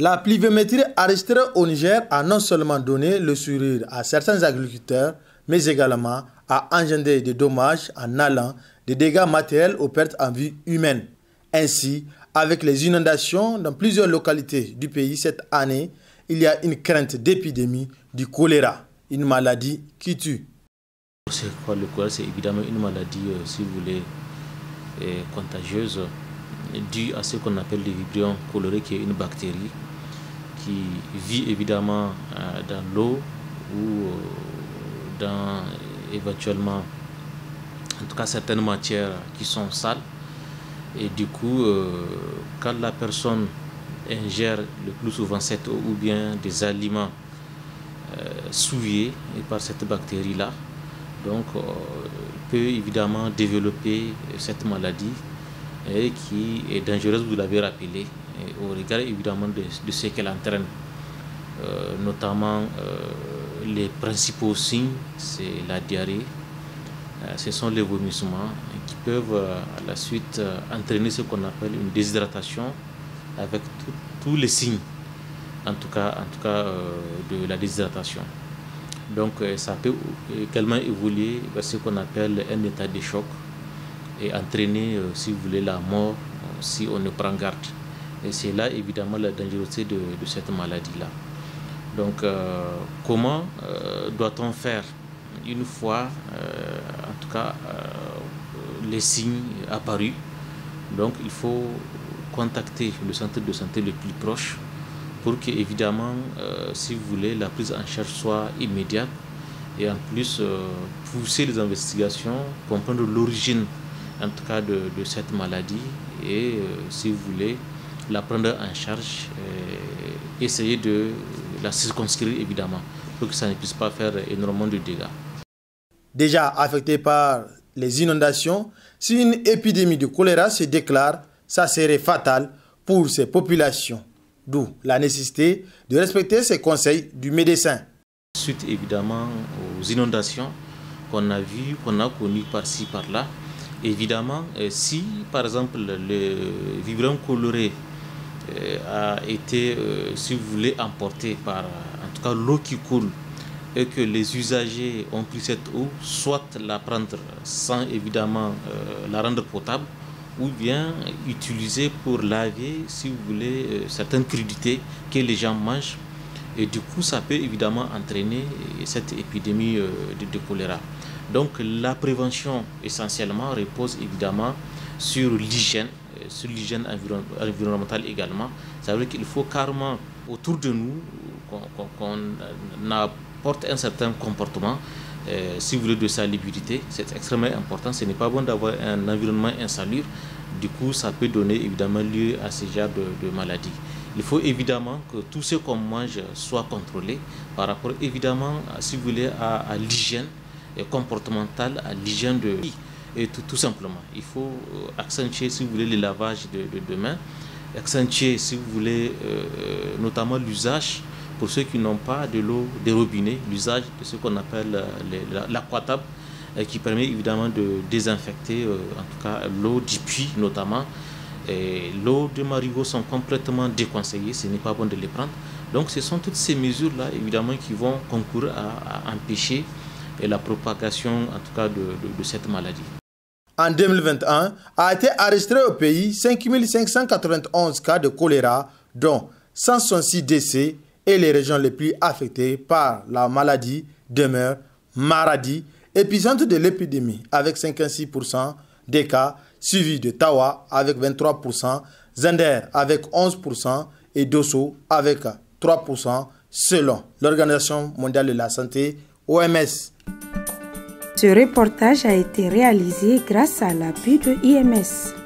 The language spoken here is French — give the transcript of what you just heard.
La pluviométrie enregistrée au Niger a non seulement donné le sourire à certains agriculteurs, mais également a engendré des dommages en allant des dégâts matériels aux pertes en vie humaine. Ainsi, avec les inondations dans plusieurs localités du pays cette année, il y a une crainte d'épidémie du choléra, une maladie qui tue. C'est quoi le choléra? C'est évidemment une maladie, si vous voulez, contagieuse, due à ce qu'on appelle le Vibrio cholerae, qui est une bactérie qui vit évidemment dans l'eau ou dans éventuellement, en tout cas certaines matières qui sont sales. Et du coup, quand la personne ingère le plus souvent cette eau ou bien des aliments souillés par cette bactérie-là, donc peut évidemment développer cette maladie qui est dangereuse, vous l'avez rappelé, au regard évidemment de ce qu'elle entraîne. Notamment les principaux signes, c'est la diarrhée, ce sont les vomissements qui peuvent à la suite entraîner ce qu'on appelle une déshydratation avec tous les signes, en tout cas de la déshydratation. Donc ça peut également évoluer vers ce qu'on appelle un état de choc et entraîner, si vous voulez, la mort si on ne prend garde. Et c'est là évidemment la dangerosité de cette maladie-là. Donc comment doit-on faire une fois, en tout cas, les signes apparus? Donc il faut contacter le centre de santé le plus proche pour que, évidemment, si vous voulez, la prise en charge soit immédiate et en plus pousser les investigations, comprendre l'origine, en tout cas, de cette maladie et, si vous voulez, la prendre en charge, essayer de la circonscrire, évidemment, pour que ça ne puisse pas faire énormément de dégâts. Déjà affecté par les inondations, si une épidémie de choléra se déclare, ça serait fatal pour ces populations. D'où la nécessité de respecter ces conseils du médecin. Suite évidemment aux inondations qu'on a vues, qu'on a connues par-ci, par-là, évidemment, si par exemple le Vibrio cholerae a été, si vous voulez, emporté par en tout cas l'eau qui coule et que les usagers ont pris cette eau, soit la prendre sans évidemment la rendre potable, ou bien utiliser pour laver, si vous voulez, certaines crudités que les gens mangent. Et du coup, ça peut évidemment entraîner cette épidémie de choléra. Donc la prévention essentiellement repose évidemment sur l'hygiène environnementale également. Ça veut dire qu'il faut carrément autour de nous qu'on apporte un certain comportement, si vous voulez, de salubrité. C'est extrêmement important. Ce n'est pas bon d'avoir un environnement insalubre. Du coup, ça peut donner évidemment lieu à ce genre de maladies. Il faut évidemment que tout ce qu'on mange soit contrôlé par rapport évidemment, si vous voulez, à l'hygiène comportementale, à l'hygiène de vie. Et tout simplement, il faut accentuer, si vous voulez, le lavage de mains, accentuer, si vous voulez, notamment l'usage, pour ceux qui n'ont pas de l'eau des robinets, l'usage de ce qu'on appelle l'aquatable, qui permet évidemment de désinfecter, en tout cas, l'eau du puits notamment. L'eau de marigot sont complètement déconseillées, ce n'est pas bon de les prendre. Donc ce sont toutes ces mesures-là, évidemment, qui vont concourir à empêcher la propagation, en tout cas, de cette maladie. En 2021, a été enregistré au pays 5 591 cas de choléra, dont 166 décès, et les régions les plus affectées par la maladie demeurent Maradi, épicentre de l'épidémie, avec 56% des cas, suivi de Tawa avec 23%, Zender avec 11% et Dosso avec 3% selon l'Organisation mondiale de la santé, OMS. Ce reportage a été réalisé grâce à l'appui de IMS.